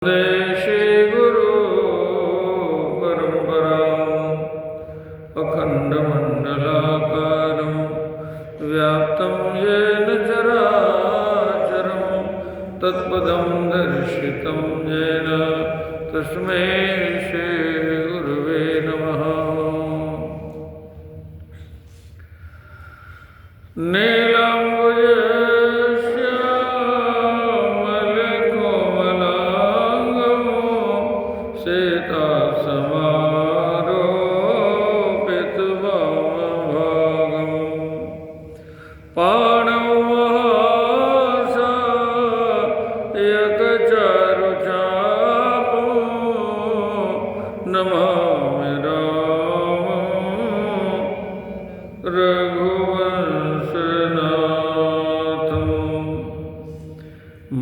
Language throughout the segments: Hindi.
श्री गुरु परंपराम् अखंडमंडलाकारं व्याप्तं येन चराचरं तत्पदं दर्शितं येन तस्मै श्री गुरुवे नमः।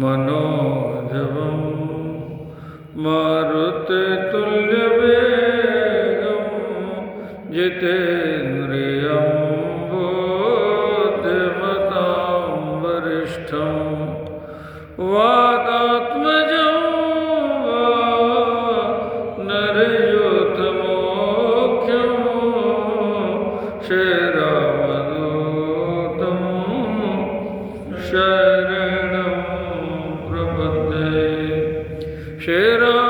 मनोजवं मारुततुल्यवेगं जितेन्द्रियं बुद्धिमतां वरिष्ठं वातात्मजं नरयूथमोख्यं श्रीरामदूतं श्रीरामदूतं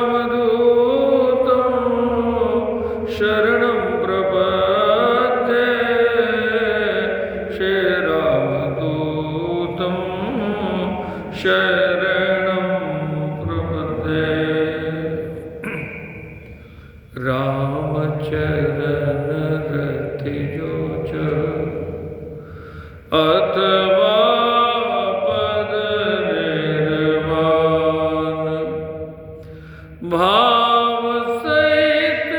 शरणं प्रपद्ये श्रीरामदूतं शरणं प्रपद्ये। रामचरण रतिजोच अथवा भाव सहित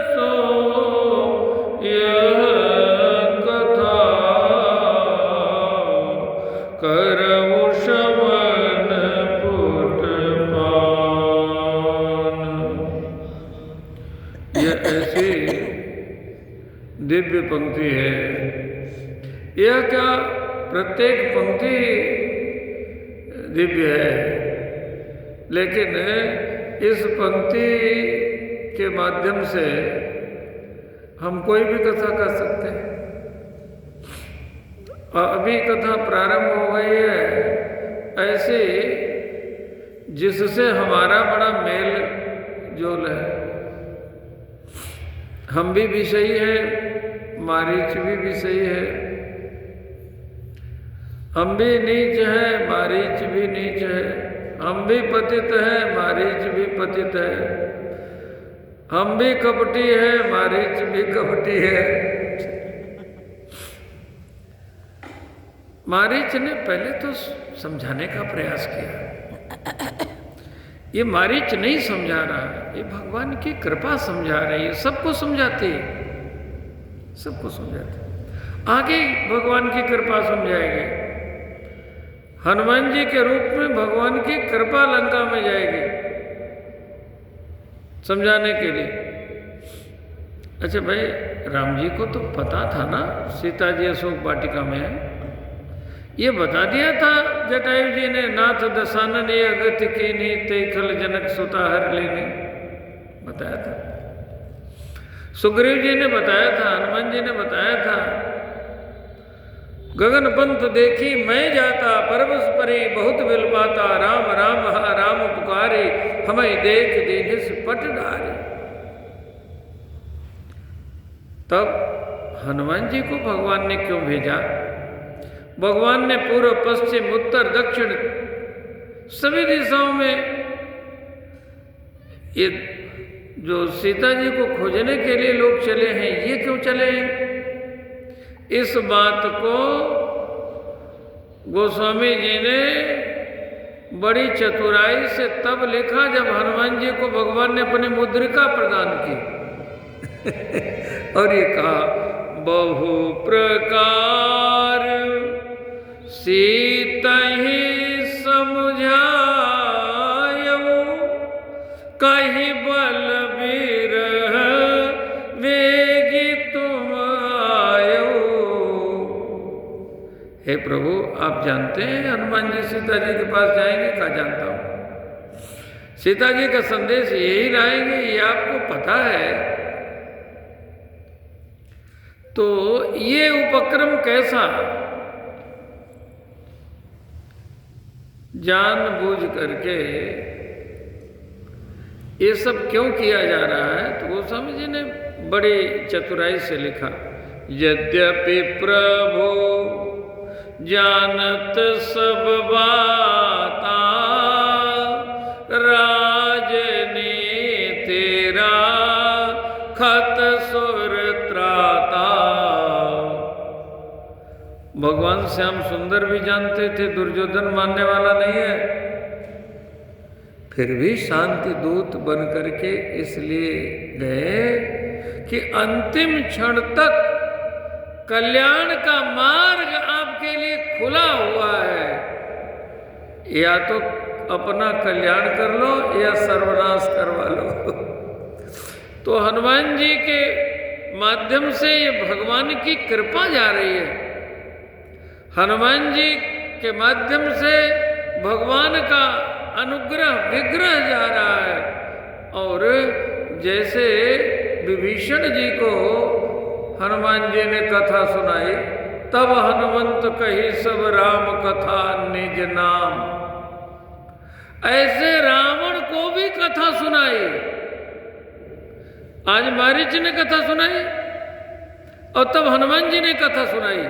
सो यह कथा करऊ श्रवण पुटपान। यह ऐसी दिव्य पंक्ति है। यह क्या प्रत्येक पंक्ति दिव्य है, लेकिन इस पंक्ति के माध्यम से हम कोई भी कथा कर सकते हैं। अभी कथा प्रारंभ हो गई है ऐसे जिससे हमारा बड़ा मेल जोल है। हम भी विषयी है, मारीच भी विषयी है। हम भी नीच है, मारीच भी नीच है। हम भी पतित है, मारीच भी पतित है। हम भी कपटी है, मारीच भी कपटी है। मारीच ने पहले तो समझाने का प्रयास किया। ये मारीच नहीं समझा रहा, ये भगवान की कृपा समझा रही है। सबको समझाती है, सबको समझाती है। आगे भगवान की कृपा समझाएंगे। हनुमान जी के रूप में भगवान की कृपा लंका में जाएगी समझाने के लिए। अच्छा भाई, राम जी को तो पता था ना सीता जी अशोक वाटिका में है। ये बता दिया था जटायु जी ने, नाथ दशानन ये अगत्य की नी ते खल जनक सुता हर लेने, बताया था। सुग्रीव जी ने बताया था, हनुमान जी ने बताया था। गगन पंथ देखी मैं जाता, परबस परे बहुत बिल पाता। राम राम हा राम पुकारे, हमें देख दीनिस पट डारे। तब हनुमान जी को भगवान ने क्यों भेजा? भगवान ने पूर्व पश्चिम उत्तर दक्षिण सभी दिशाओं में ये जो सीता जी को खोजने के लिए लोग चले हैं, ये क्यों चले हैं? इस बात को गोस्वामी जी ने बड़ी चतुराई से तब लिखा जब हनुमान जी को भगवान ने अपनी मुद्रिका प्रदान की। और ये कहा, बहु प्रकार सीता ही समझायो, कहीं बलबीर वेगी तुम आयो। हे प्रभु, आप जानते हैं हनुमान जी सीता जी के पास जाएंगे? कहा जानता हूं। सीता जी का संदेश यही लाएंगे, ये आपको पता है। तो ये उपक्रम कैसा, जानबूझ करके ये सब क्यों किया जा रहा है? तो गोस्वामी जी ने बड़ी चतुराई से लिखा, यद्यपि प्रभु जानत सब बाता, राजनी तेरा खत सुर त्राता। भगवान श्याम सुंदर भी जानते थे दुर्योधन मानने वाला नहीं है, फिर भी शांति दूत बन करके इसलिए गए कि अंतिम क्षण तक कल्याण का मार्ग आपके लिए खुला हुआ है, या तो अपना कल्याण कर लो या सर्वनाश करवा लो। तो हनुमान जी के माध्यम से ये भगवान की कृपा जा रही है, हनुमान जी के माध्यम से भगवान का अनुग्रह विग्रह जा रहा है। और जैसे विभीषण जी को हनुमान जी ने कथा सुनाई, तब हनुमंत कही सब राम कथा निज नाम, ऐसे रावण को भी कथा सुनाई। आज मारीच ने कथा सुनाई और तब हनुमान जी ने कथा सुनाई।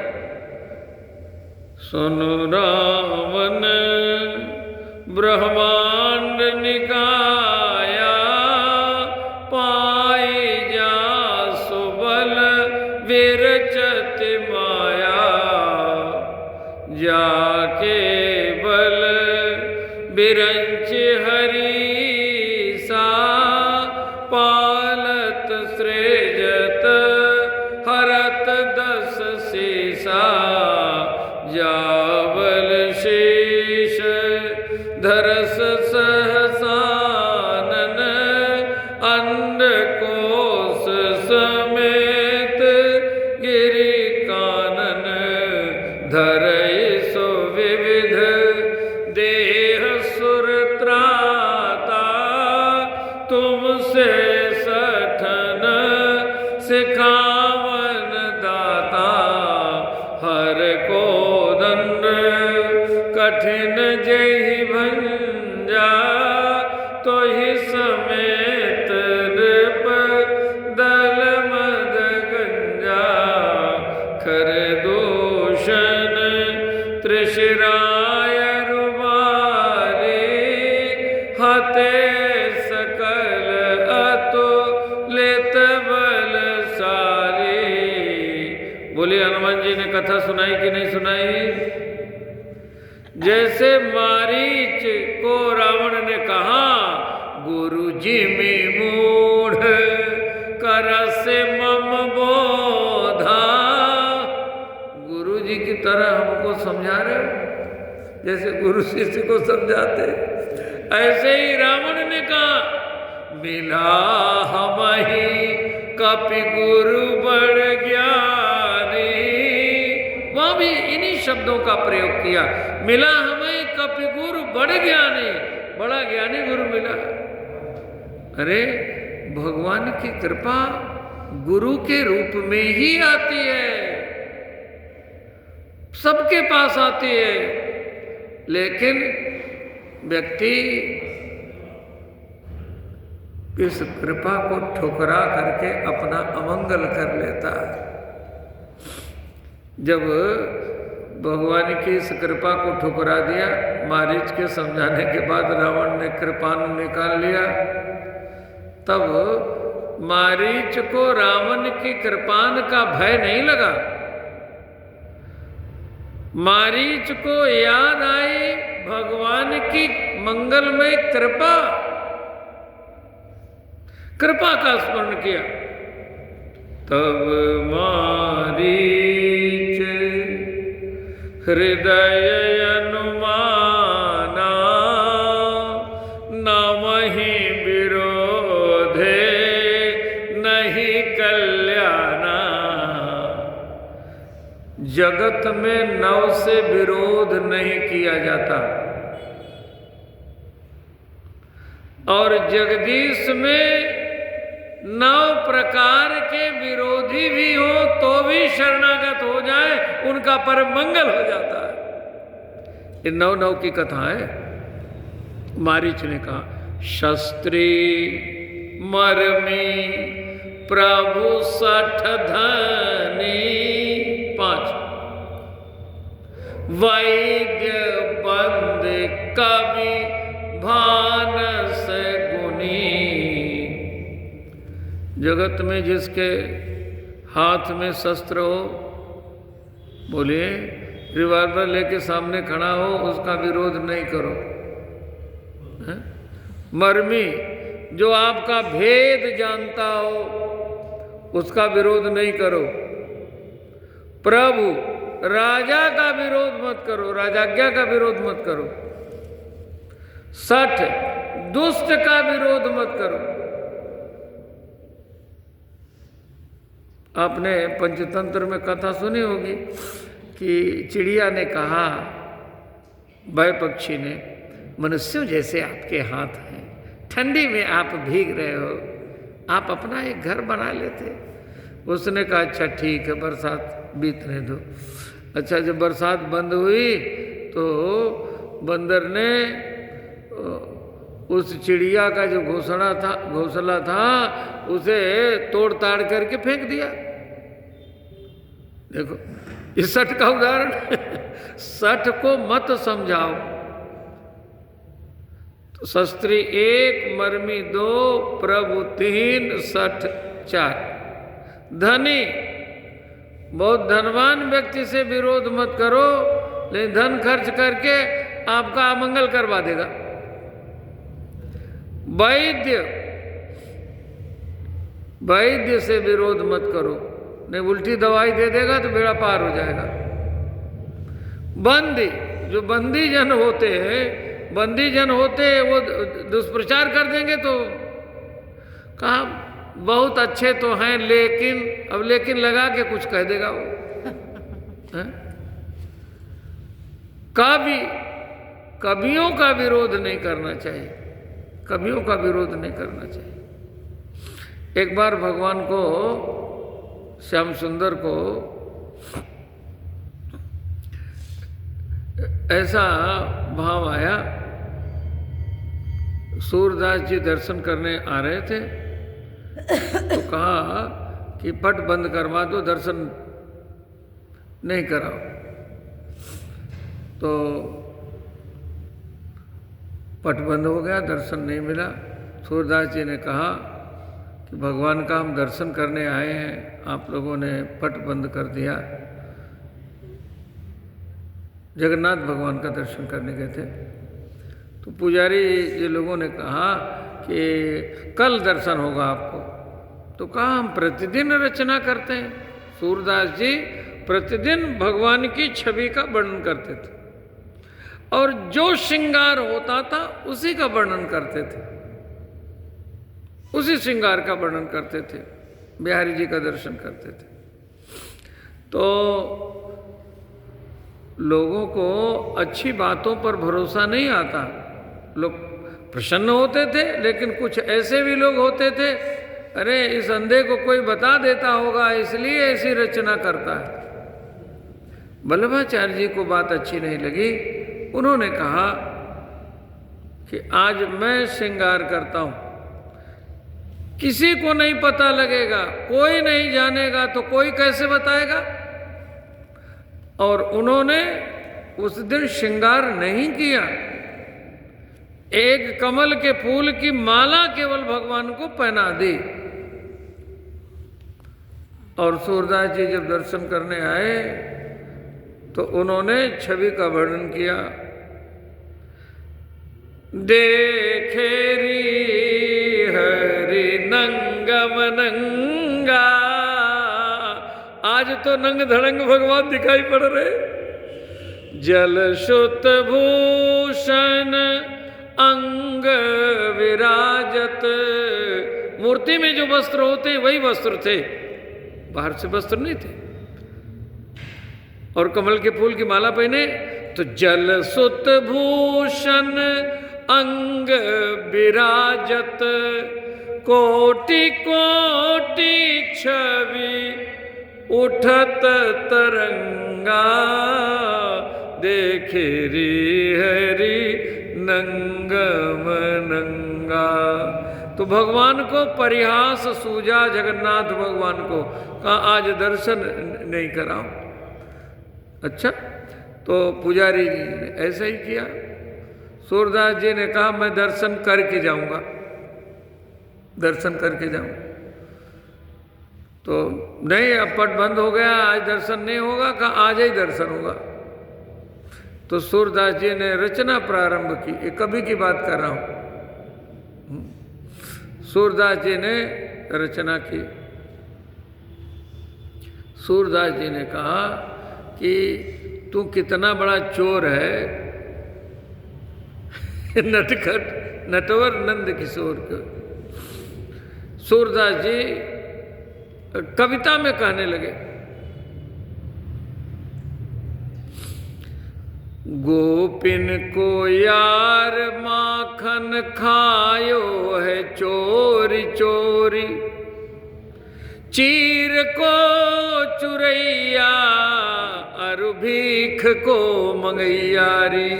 सुनो रावण ब्रह्मांड निकाया, पाई जा सुबल विरचत माया, जाके बल बिरंच हरीसा, पालत सृजत हरत दस सीसा, जावल शेष धरस सहसानन, अंडकोश समेत गिरि कानन, धरई सो विविध देह सुर त्राता, तुमसे सठन सिखावन दाता, हर को दंड कठिन जहि भंजा, तो ही समेत नृप दल मद गंजा, खर दूषण त्रिशिराय रुबारी, हते सकल अतुलित बलशाली। बोले हनुमान जी ने कथा सुनाई कि नहीं सुनाई? जैसे मारीच को रावण ने कहा, गुरु जी में मूढ़ कर से मम बोधा, गुरु जी की तरह हमको समझा रहे हो, जैसे गुरु शिष्य को समझाते, ऐसे ही रावण ने कहा, मिला हमहि कपि गुरु बड़ ज्ञानी, वहां भी इन्हीं शब्दों का प्रयोग किया, मिला हमें कपि गुरु बड़ ज्ञानी, बड़ा ज्ञानी गुरु मिला। अरे भगवान की कृपा गुरु के रूप में ही आती है, सबके पास आती है, लेकिन व्यक्ति इस कृपा को ठुकरा करके अपना अमंगल कर लेता है। जब भगवान की इस कृपा को ठुकरा दिया, मारीच के समझाने के बाद रावण ने कृपान निकाल लिया, तब मारीच को रावण की कृपान का भय नहीं लगा। मारीच को याद आई भगवान की मंगलमय कृपा, कृपा का स्मरण किया। तब मारीच हृदय अनुमाना, नामहि विरोधे नहीं कल्याणा। जगत में नव से विरोध नहीं किया जाता, और जगदीश में 9 प्रकार के विरोधी भी हो तो भी शरणागत हो जाए, उनका परम मंगल हो जाता है। ये 9 की कथा है। मारीच ने कहा, शस्त्री मर्मी प्रभु 60 धनी 5, वैद्य बंद कवि भानस गुनी। जगत में जिसके हाथ में शस्त्र हो, बोलिए, रिवॉल्वर लेके सामने खड़ा हो, उसका विरोध नहीं करो। है? मर्मी, जो आपका भेद जानता हो, उसका विरोध नहीं करो। प्रभु, राजा का विरोध मत करो, राजाज्ञा का विरोध मत करो। 60, दुष्ट का विरोध मत करो। आपने पंचतंत्र में कथा सुनी होगी कि चिड़िया ने कहा, भय पक्षी ने, मनुष्यों जैसे आपके हाथ हैं, ठंडी में आप भीग रहे हो, आप अपना एक घर बना लेते। उसने कहा, अच्छा ठीक है, बरसात बीतने दो। अच्छा, जब बरसात बंद हुई तो बंदर ने उस चिड़िया का जो घोंसला था उसे तोड़ ताड़ करके फेंक दिया। देखो, इस 60 का उदाहरण 60 को मत समझाओ। तो शस्त्री 1, मर्मी 2, प्रभु 3, 60 4। धनी, बहुत धनवान व्यक्ति से विरोध मत करो, लेकिन धन खर्च करके आपका अमंगल करवा देगा। वैद्य से विरोध मत करो, नहीं उल्टी दवाई दे देगा तो बेड़ा पार हो जाएगा। बंदी, जो बंदी जन होते हैं वो दुष्प्रचार कर देंगे तो कहा बहुत अच्छे तो हैं, लेकिन अब लेकिन लगा के कुछ कह देगा वो। कवियों का विरोध नहीं करना चाहिए, कवियों का विरोध नहीं करना चाहिए। एक बार भगवान को, श्याम सुंदर को ऐसा भाव आया, सूरदास जी दर्शन करने आ रहे थे, तो कहा कि पट बंद करवा दो, दर्शन नहीं कराओ। तो पट बंद हो गया, दर्शन नहीं मिला। सूरदास जी ने कहा कि भगवान का हम दर्शन करने आए हैं, आप लोगों ने पट बंद कर दिया। जगन्नाथ भगवान का दर्शन करने गए थे, तो पुजारी ये लोगों ने कहा कि कल दर्शन होगा आपको। तो कहा हम प्रतिदिन रचना करते हैं। सूरदास जी प्रतिदिन भगवान की छवि का वर्णन करते थे और जो श्रृंगार होता था उसी का वर्णन करते थे, उसी श्रृंगार का वर्णन करते थे, बिहारी जी का दर्शन करते थे। तो लोगों को अच्छी बातों पर भरोसा नहीं आता, लोग प्रसन्न होते थे, लेकिन कुछ ऐसे भी लोग होते थे, अरे इस अंधे को कोई बता देता होगा इसलिए ऐसी रचना करता है। वल्लभाचार्य जी को बात अच्छी नहीं लगी, उन्होंने कहा कि आज मैं श्रृंगार करता हूं, किसी को नहीं पता लगेगा, कोई नहीं जानेगा, तो कोई कैसे बताएगा। और उन्होंने उस दिन श्रृंगार नहीं किया, एक कमल के फूल की माला केवल भगवान को पहना दी। और सूरदास जी जब दर्शन करने आए तो उन्होंने छवि का वर्णन किया। देखेरी हरि नंगम नंगा, आज तो नंग धड़ंग भगवान दिखाई पड़ रहे। जल शुत भूषण अंग विराजत, मूर्ति में जो वस्त्र होते हैं वही वस्त्र थे, बाहर से वस्त्र नहीं थे। और कमल के फूल की माला पहने, तो जल सुत भूषण अंग विराजत, कोटि कोटि छवि उठत तरंगा, देखे री हरि नंगम नंगा। तो भगवान को परिहास सूझा जगन्नाथ भगवान को, कहा आज दर्शन नहीं कराऊं। अच्छा, तो पुजारी जी ने ऐसा ही किया। सूरदास जी ने कहा मैं दर्शन करके जाऊंगा, दर्शन करके जाऊं। तो नहीं, अब पट बंद हो गया, आज दर्शन नहीं होगा। कहा आज ही दर्शन होगा। तो सूरदास जी ने रचना प्रारंभ की। ये कभी की बात कर रहा हूं। सूरदास जी ने रचना की। सूरदास जी ने कहा कि तू कितना बड़ा चोर है, नटखट नटवर नंद किशोर को। सूरदास जी कविता में कहने लगे, गोपिन को यार माखन खायो है चोरी चोरी, चीर को चुरैया अरु भीख को मंगैयारी।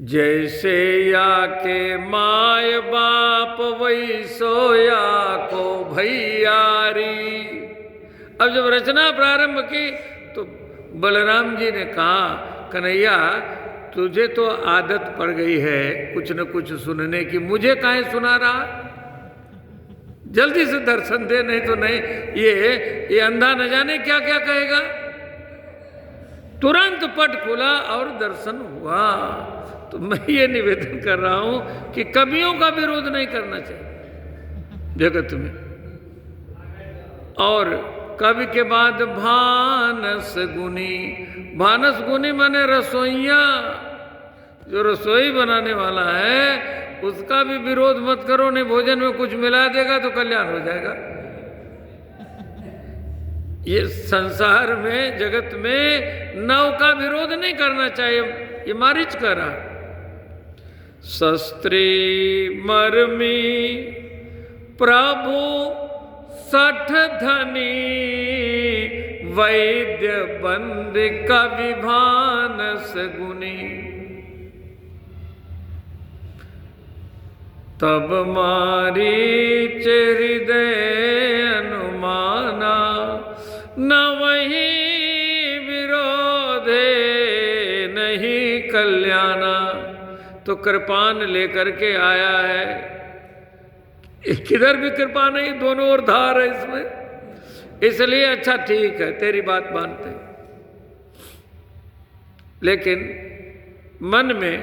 जैसे या के माय बाप वैसो या को भैयारी। अब जब रचना प्रारंभ की तो बलराम जी ने कहा, कन्हैया तुझे तो आदत पड़ गई है कुछ न कुछ सुनने की, मुझे काहे सुना रहा? जल्दी से दर्शन दे, नहीं तो नहीं ये अंधा न जाने क्या क्या कहेगा। तुरंत पट खुला और दर्शन हुआ। तो मैं ये निवेदन कर रहा हूं कि कवियों का विरोध नहीं करना चाहिए जगत में। और कवि के बाद भानस गुनी। भानस गुनी माने रसोइया, जो रसोई बनाने वाला है उसका भी विरोध मत करो, नहीं भोजन में कुछ मिला देगा तो कल्याण हो जाएगा। ये संसार में जगत में नव का विरोध नहीं करना चाहिए, ये मारीच कर रहा। शस्त्री मर्मी प्रभु सठ धनी, वैद्य बंद कवि भानस गुनी। तब मारीच हृदय अनुमाना, न वही विरोधे नहीं कल्याणा। तो कृपान लेकर के आया है, किधर भी कृपा नहीं, दोनों ओर धार है इसमें। इसलिए अच्छा ठीक है, तेरी बात मानते। लेकिन मन में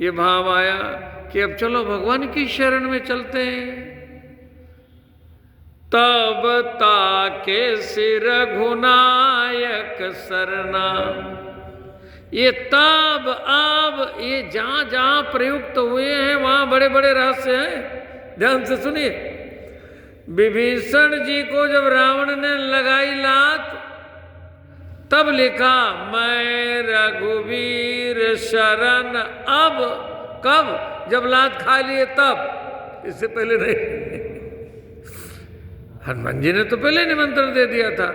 ये भाव आया कि अब चलो भगवान की शरण में चलते हैं। तब ताके सिर रघुनायक सरना। ये तब अब ये जहां जहां प्रयुक्त हुए हैं वहां बड़े बड़े रहस्य हैं, ध्यान से सुनिए। विभीषण जी को जब रावण ने लगाई लात तब लिखा मैं रघुवीर शरण। अब कब? जब लात खा लिए तब, इससे पहले नहीं। हनुमान जी ने तो पहले निमंत्रण दे दिया था,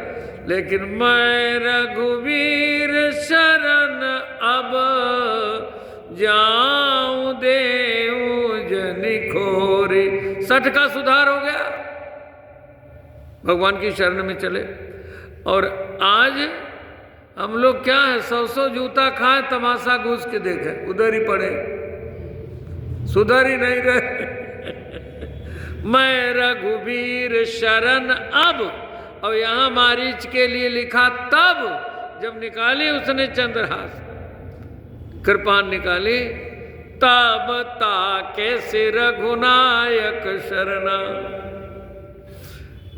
लेकिन मैं रघुवीर शरण अब जाऊं देऊं जनि खोरी। सठ का सुधार हो गया, भगवान की शरण में चले। और आज हम लोग क्या है, 100 जूता खाए तमाशा घूस के देखे, उधर ही पड़े, सुधर ही नहीं रहे। मैं रघुवीर शरण अब, और यहां मारीच के लिए लिखा तब, जब निकाली उसने चंद्रहास, कृपान निकाली, तब ताके सिर रघुनायक शरणा।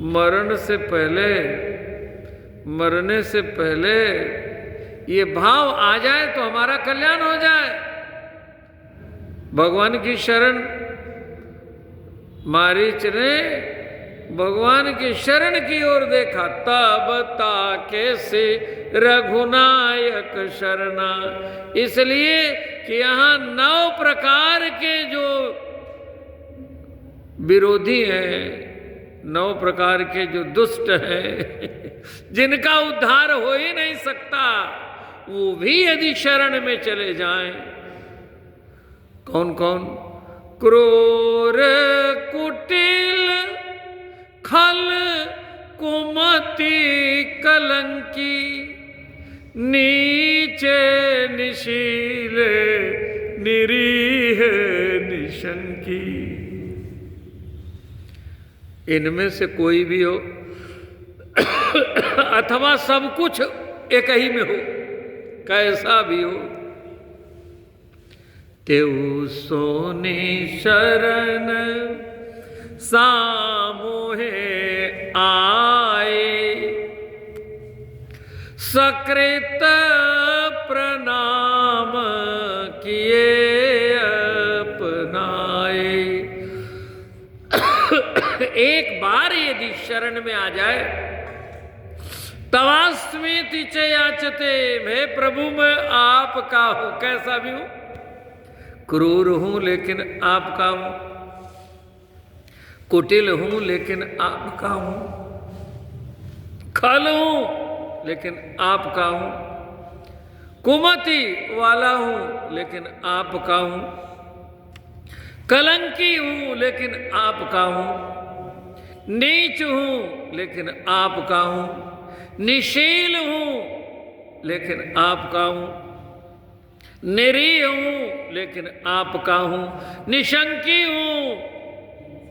मरने से पहले ये भाव आ जाए तो हमारा कल्याण हो जाए। भगवान की शरण मारीच ने भगवान की शरण की ओर देखा, तब ताके से रघुनायक शरणा। इसलिए कि यहाँ 9 प्रकार के जो विरोधी हैं, 9 प्रकार के जो दुष्ट हैं, जिनका उद्धार हो ही नहीं सकता, वो भी यदि शरण में चले जाएं। कौन कौन? क्रूर कुटिल खल कुमति कलंकी, नीचे निशीले निरीह निशंकी। इनमें से कोई भी हो अथवा सब कुछ एक ही में हो, कैसा भी हो, तेऊ सोने शरण सामोहे आए, सकृत प्रणाम किए अपनाए। एक बार यदि शरण में आ जाए, तवास्मीति च याचते, मैं प्रभु मैं आपका हूं, कैसा भी हूं, क्रूर हूं लेकिन आपका हूं, कुटिल हूं लेकिन आपका हूं, खल हूं लेकिन आपका हूं, कुमति वाला हूं लेकिन आपका हूं, कलंकी हूं लेकिन आपका हूं, नीच हूं लेकिन आपका हूं, निशील हूं लेकिन आपका हूं, निरीह हूं लेकिन आपका हूं, निशंकी हूं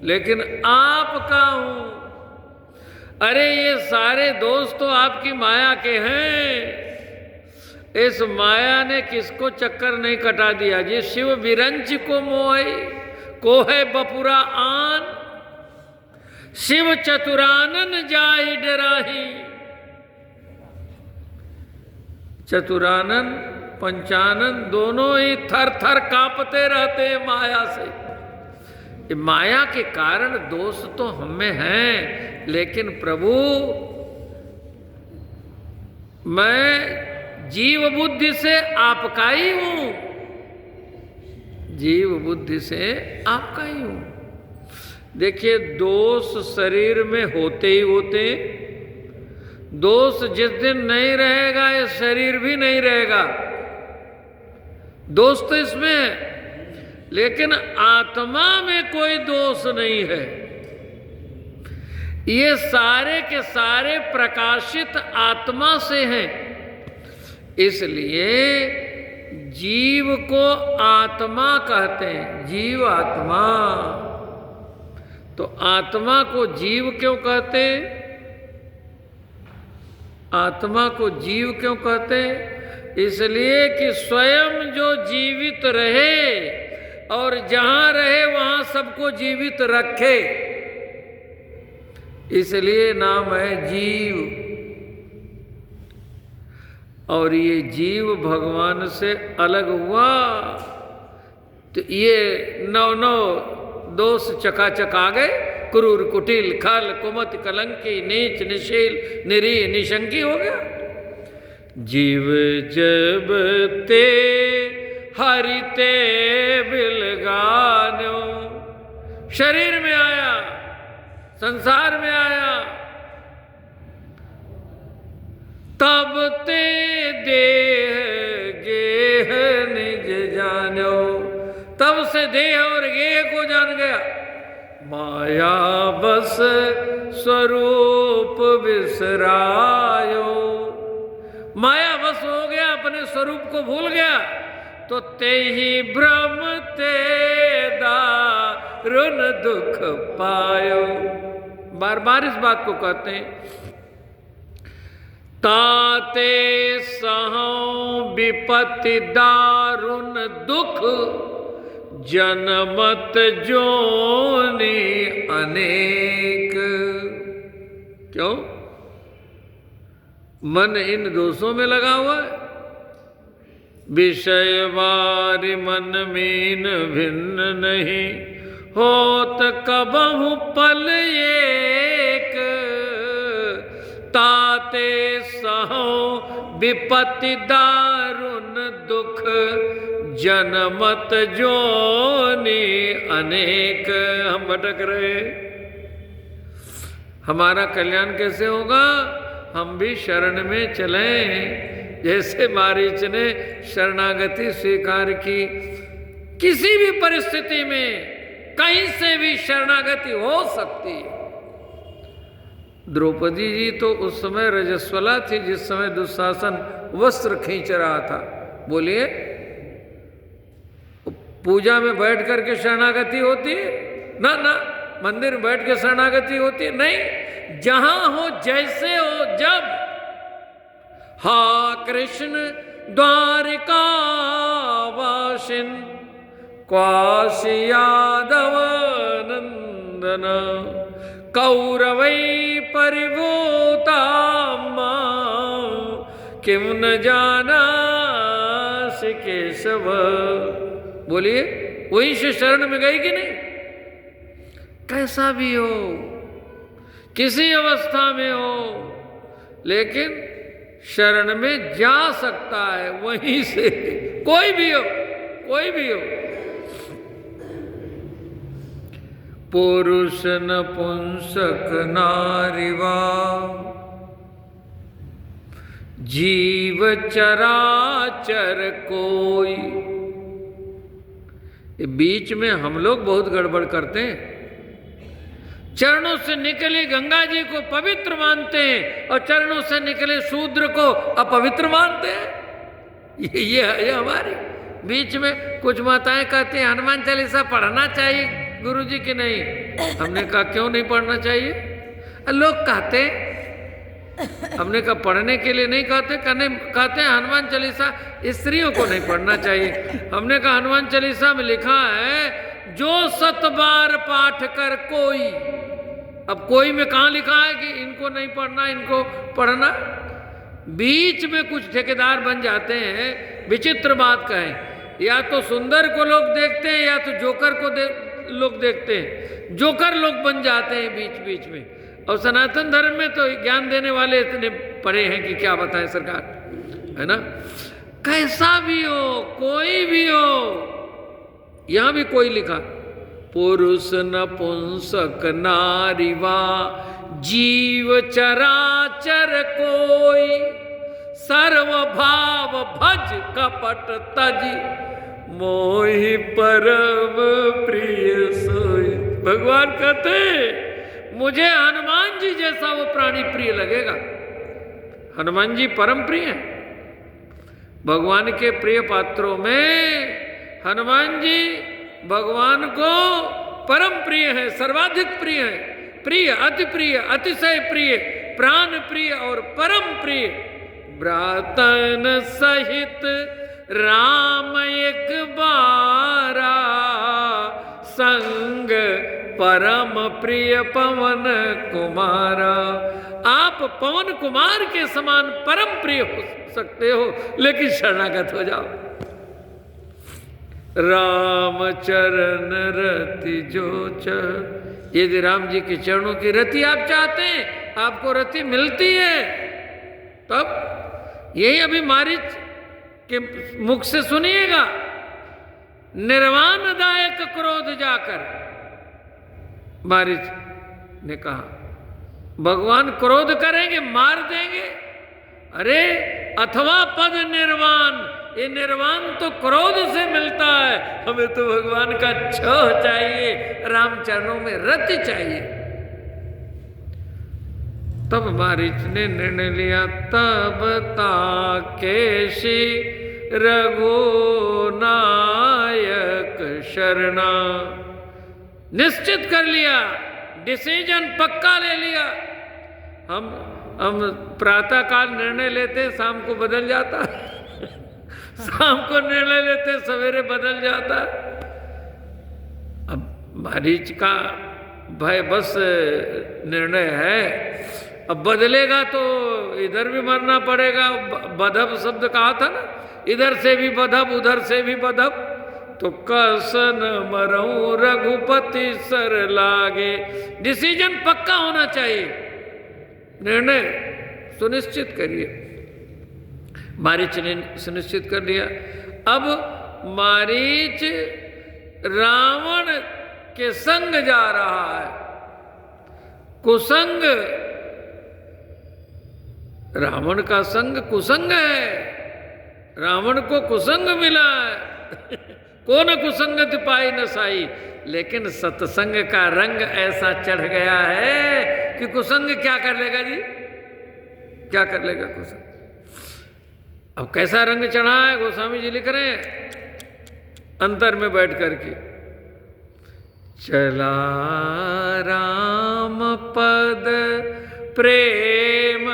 लेकिन आपका हूं। अरे ये सारे दोस्त तो आपकी माया के हैं। इस माया ने किसको चक्कर नहीं कटा दिया। जी शिव विरंच को मोहि को है बपुरा आन, शिव चतुरानन जाहि डराही। चतुरानन पंचानन दोनों ही थर थर कांपते रहते हैं माया से। माया के कारण दोष तो हम में हैं, लेकिन प्रभु मैं जीव बुद्धि से आपका ही हूं, जीव बुद्धि से आपका ही हूं। देखिए दोष शरीर में होते ही होते, दोष जिस दिन नहीं रहेगा ये शरीर भी नहीं रहेगा, दोष तो इसमें है, लेकिन आत्मा में कोई दोष नहीं है। ये सारे के सारे प्रकाशित आत्मा से हैं। इसलिए जीव को आत्मा कहते हैं, जीव आत्मा। तो आत्मा को जीव क्यों कहते हैं? आत्मा को जीव क्यों कहते हैं? इसलिए कि स्वयं जो जीवित रहे और जहां रहे वहां सबको जीवित रखे, इसलिए नाम है जीव। और ये जीव भगवान से अलग हुआ तो ये 9 दोष चकाचक आ गए। क्रूर कुटिल खल कुमत कलंकी नीच निशील निरीह निशंकी हो गया। जीव जब ते हरिते बिलगानो, शरीर में आया, संसार में आया, तब ते देह गेह निज जानो, तब से देह और गेह को जान गया। माया बस स्वरूप बिसरायो, माया बस हो गया, अपने स्वरूप को भूल गया। तो ते ही भ्रम ते दारुण दुख पायो। बार बार इस बात को कहते हैं। ताते सहौ विपत्ति दारुण दुख, जनमत जोनि अनेक। क्यों? मन इन दोषों में लगा हुआ है। विषय वारि मन मीन भिन्न नहीं, होत कबहु पल ये ताते सहो विपत्ति दारुण दुख, जनमत जोनी अनेक। हम भटक रहे, हमारा कल्याण कैसे होगा? हम भी शरण में चलें, जैसे मारीच ने शरणागति स्वीकार की। किसी भी परिस्थिति में कहीं से भी शरणागति हो सकती है। द्रौपदी जी तो उस समय रजस्वला थी जिस समय दुशासन वस्त्र खींच रहा था। बोलिए, पूजा में बैठ करके शरणागति होती है? ना ना, मंदिर में बैठ के शरणागति होती है? नहीं। जहां हो, जैसे हो, जब। हा कृष्ण द्वारिका वासिन काशी यादव नंदन, कौरवै परिभूता किम न जाना केशव। बोलिए, वही से शरण में गई कि नहीं? कैसा भी हो, किसी अवस्था में हो, लेकिन शरण में जा सकता है वहीं से। कोई भी हो, कोई भी हो। पुरुष नपुंसक नारीवा, जीव चराचर कोई। ये बीच में हम लोग बहुत गड़बड़ करते हैं। चरणों से निकली गंगा जी को पवित्र मानते हैं और चरणों से निकले शूद्र को अपवित्र मानते हैं। ये हमारी बीच में कुछ माताएं कहती हैं हनुमान चालीसा पढ़ना चाहिए गुरुजी की नहीं। हमने कहा क्यों नहीं पढ़ना चाहिए? लोग कहते, हमने कहा पढ़ने के लिए नहीं कहते, कहते हैं हनुमान चालीसा स्त्रियों को नहीं पढ़ना चाहिए। हमने कहा हनुमान चालीसा में लिखा है जो 7 बार पाठ कर कोई। अब कोई में कहाँ लिखा है कि इनको नहीं पढ़ना, इनको पढ़ना? बीच में कुछ ठेकेदार बन जाते हैं। विचित्र बात कहें, या तो सुंदर को लोग देखते हैं या तो जोकर को लोग देखते हैं। जोकर लोग बन जाते हैं बीच बीच में। और सनातन धर्म में तो ज्ञान देने वाले इतने पढ़े हैं कि क्या बताएं सरकार, है ना? कैसा भी हो, कोई भी हो, यहां भी कोई लिखा पुरुष नपुंसक नारीवा, जीव चराचर कोई, सर्व भाव भज कपट तज, मोहि परम प्रिय सोई। भगवान कहते मुझे हनुमान जी जैसा वो प्राणी प्रिय लगेगा। हनुमान जी परम प्रिय हैं। भगवान के प्रिय पात्रों में हनुमान जी भगवान को परम प्रिय है, सर्वाधिक प्रिय है। प्रिय, अति प्रिय, अतिशय प्रिय, प्राण प्रिय और परम प्रिय। भ्रातन सहित राम एक बारा, संग परम प्रिय पवन कुमारा। आप पवन कुमार के समान परम प्रिय हो सकते हो, लेकिन शरणागत हो जाओ। राम चरण रति जो चह, यदि राम जी के चरणों की रति आप चाहते हैं, आपको रति मिलती है, तब यही अभी मारीच के मुख से सुनिएगा। निर्वाण दायक क्रोध जाकर, मारीच ने कहा भगवान क्रोध करेंगे, मार देंगे। अरे अथवा पद निर्वाण, ये निर्वाण तो क्रोध से मिलता है। हमें तो भगवान का छह चाहिए, राम चरणों में रति चाहिए। तब मारीच ने निर्णय लिया, तब ताकेशी रघुनायक शरणा। निश्चित कर लिया, डिसीजन पक्का ले लिया। हम प्रातः काल निर्णय लेते, शाम को बदल जाता। शाम को निर्णय लेते, सवेरे बदल जाता। अब मारीच का भय बस निर्णय है, अब बदलेगा तो इधर भी मरना पड़ेगा। बधब शब्द कहा था ना, इधर से भी बधब, उधर से भी बधब। तो कसन मरऊ रघुपति सर लागे। डिसीजन पक्का होना चाहिए, निर्णय सुनिश्चित करिए। मारीच ने सुनिश्चित कर दिया। अब मारीच रावण के संग जा रहा है। कुसंग, रावण का संग कुसंग है, रावण को कुसंग मिला है। कौन कुसंगत पाई न साई, लेकिन सत्संग का रंग ऐसा चढ़ गया है कि कुसंग क्या कर लेगा जी, क्या कर लेगा कुसंग। अब कैसा रंग चढ़ा है गोस्वामी जी लिख रहे हैं अंतर में बैठ करके, चला राम पद प्रेम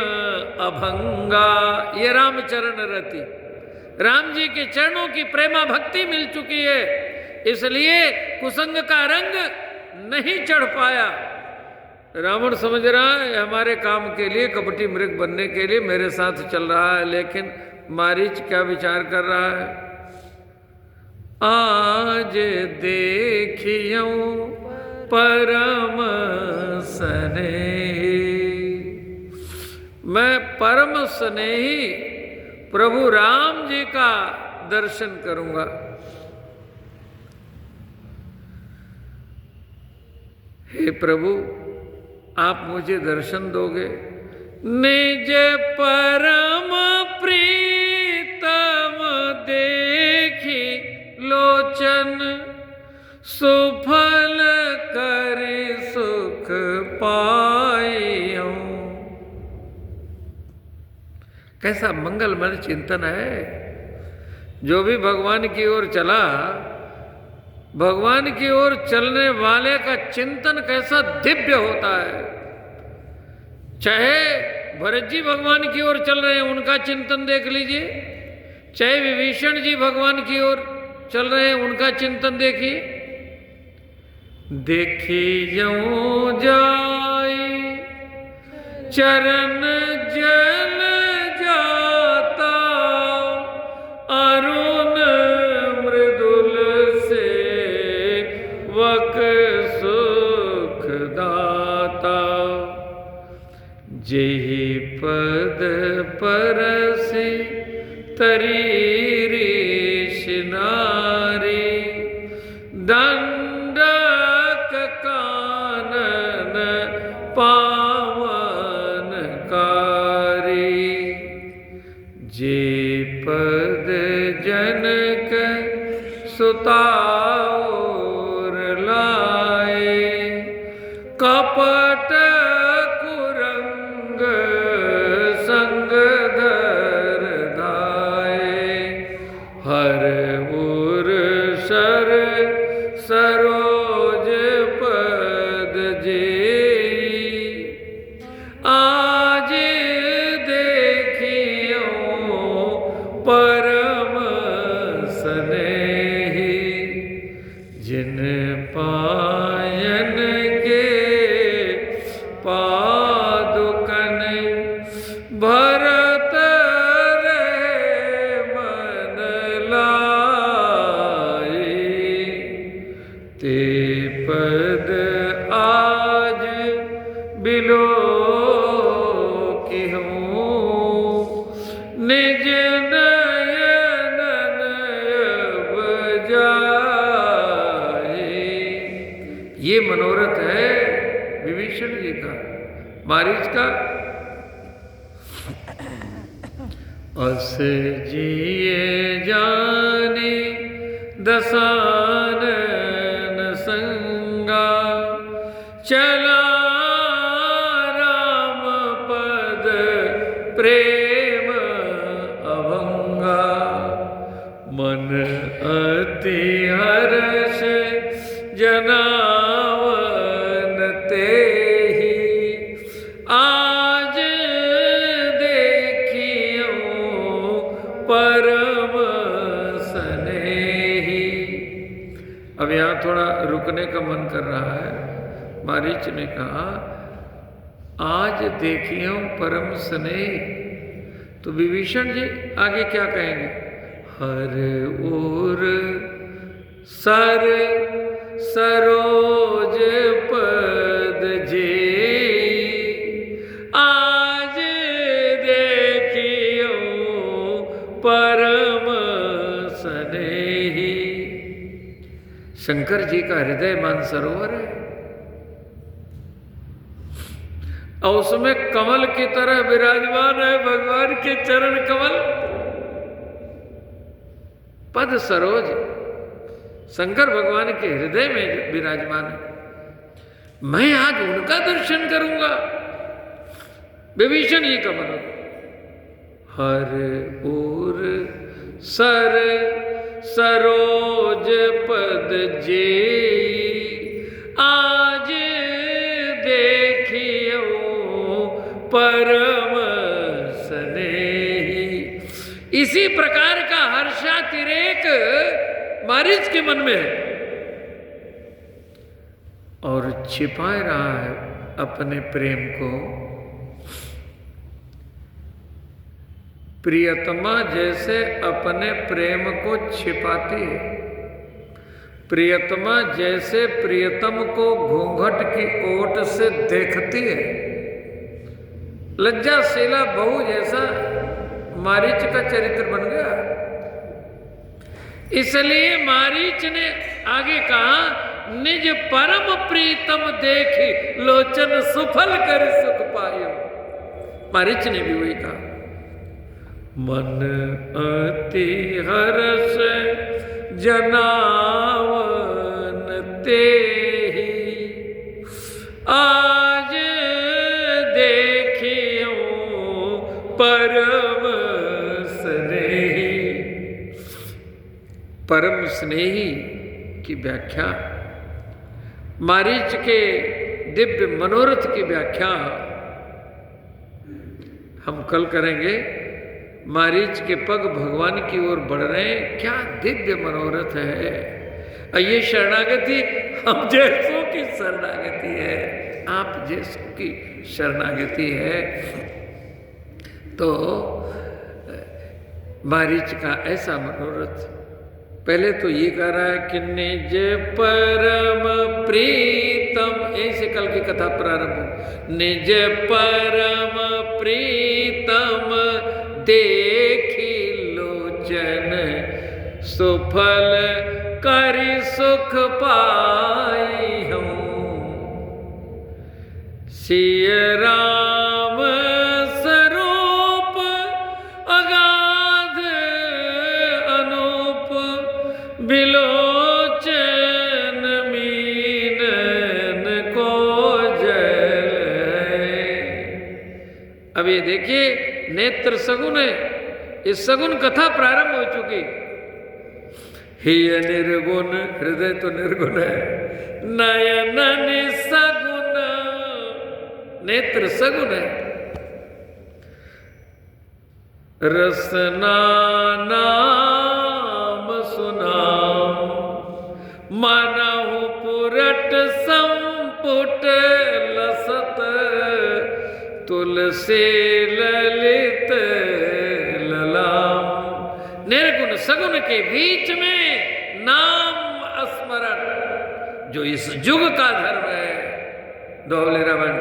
अभंगा, ये रामचरण रति, राम जी के चरणों की प्रेमा भक्ति मिल चुकी है, इसलिए कुसंग का रंग नहीं चढ़ पाया। रावण समझ रहा है हमारे काम के लिए, कपटी मृग बनने के लिए मेरे साथ चल रहा है, लेकिन मारीच क्या विचार कर रहा है, आज देखियो परम स्नेही, मैं परम स्नेही प्रभु राम जी का दर्शन करूंगा। हे प्रभु आप मुझे दर्शन दोगे। निज परम प्रीतम देखी लोचन, सुफल कर सुख पाई हूं। कैसा मंगलमय चिंतन है। जो भी भगवान की ओर चला, भगवान की ओर चलने वाले का चिंतन कैसा दिव्य होता है। चाहे भरत जी भगवान की ओर चल रहे हैं, उनका चिंतन देख लीजिए, चाहे विभीषण जी भगवान की ओर चल रहे हैं, उनका चिंतन देखिए। देखी यूं जाई चरण जल जाता, अरुण मृदुल से वक सुख दाता, जेहि पद परसि तरी ऋष नारी, दंडक कानन पावन कारी, जे पद जनक सुता और लाए, कपट कुरंग संग धर धाए, हर उर सर सरोज पद जेई, आज देखियो परम स्नेही, जिन पायन के पादुकन भरत रहे मन लाई, ते पद आज बिलो की हूँ, निज नयन बजाए। ये मनोरथ है विभीषण जी का, मारीच का। अस जिए जाने दसानन संगा, चला राम पद प्रेम अभंगा, मन अति हर्ष जनावन तेहि, आज देखियो परम स्नेही। अब यहाँ थोड़ा रुकने का मन कर रहा है। मारीच ने कहा आज देखियो परम स्नेह, तो विभीषण जी आगे क्या कहेंगे, हर ओर सर सरोज पद जे, आज स्नेही। शंकर जी का हृदय मानसरोवर है और उसमें कमल की तरह विराजमान है भगवान के चरण कमल। पद सरोज शंकर भगवान के हृदय में विराजमान है। मैं आज उनका दर्शन करूंगा। विभीषण ये का मनोरथ। हर उर सर सरोज पद जेई, आज देखियो परम स्नेही। इसी प्रकार का हर्षातिरेक मारीच के मन में है और छिपाए रहा है अपने प्रेम को। प्रियतमा जैसे अपने प्रेम को छिपाती है, प्रियतमा जैसे प्रियतम को घूंघट की ओट से देखती है, लज्जाशीला बहू जैसा मारीच का चरित्र बन गया। इसलिए मारीच ने आगे कहा, निज परम प्रीतम देखी लोचन सुफल कर सुख पायो। मारीच ने भी वही कहा, मन अति हर्ष जनावन तेहि, आज देखियो परम स्नेही। परम स्नेही की व्याख्या, मारीच के दिव्य मनोरथ की व्याख्या हम कल करेंगे। मारीच के पग भगवान की ओर बढ़ रहे हैं, क्या दिव्य मनोरथ है। और ये शरणागति हम जैसों की शरणागति है, आप जैसों की शरणागति है। तो मारीच का ऐसा मनोरथ, पहले तो ये कह रहा है कि निज परम प्रीतम, ऐसे कल की कथा प्रारंभ हो। निज परम प्रीतम देखी लोचन सुफल करि सुख पाई हूँ। सिय राम स्वरूप अगाध अनूप, बिलोचन मीनन को जल है। अब ये देखिए, नेत्र सगुन है, इस सगुन कथा प्रारंभ हो चुकी। ही निर्गुण, हृदय तो निर्गुण है। नयन निसगुण, नेत्र सगुन है। रसना नाम सुनाम, मनहु पुरट संपुट लसत, तुलसी ललित ललाम। निर्गुण सगुन के बीच में नाम स्मरण, जो इस युग का धर्म है, दोहले रमन।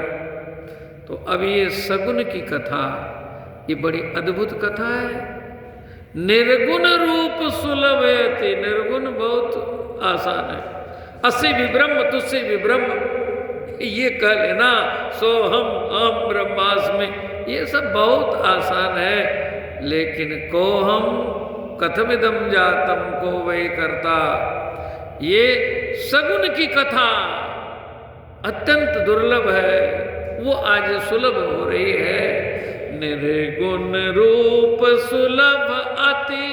तो अब ये सगुन की कथा, ये बड़ी अद्भुत कथा है। निर्गुण रूप सुलभ है, निर्गुण बहुत आसान है। अस्सी भी ब्रह्म तुझसे भी ब्रह्म, ये कह लेना सोहम अहम ब्रह्मास्मि, ये सब बहुत आसान है। लेकिन को हम कथमिदम जातम को वही करता, ये सगुन की कथा अत्यंत दुर्लभ है, वो आज सुलभ हो रही है। निर्गुण रूप सुलभ अति,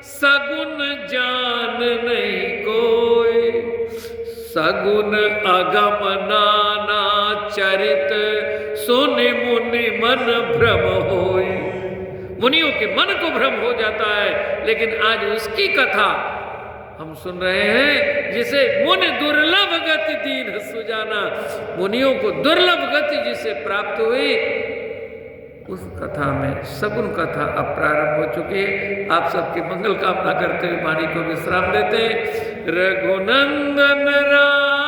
सगुन जान नहीं कोई। सगुन अगम नाना चरित, सुनि मुनि मन भ्रम होई। मुनियों के मन को भ्रम हो जाता है, लेकिन आज उसकी कथा हम सुन रहे हैं, जिसे मुनि दुर्लभ गति दीन सुजाना। मुनियों को दुर्लभ गति जिसे प्राप्त हुई, उस कथा में सगुन कथा अब प्रारंभ हो चुकी है। आप सबकी मंगल कामना करते हुए वाणी को विश्राम देते हैं। रघुनंदन राम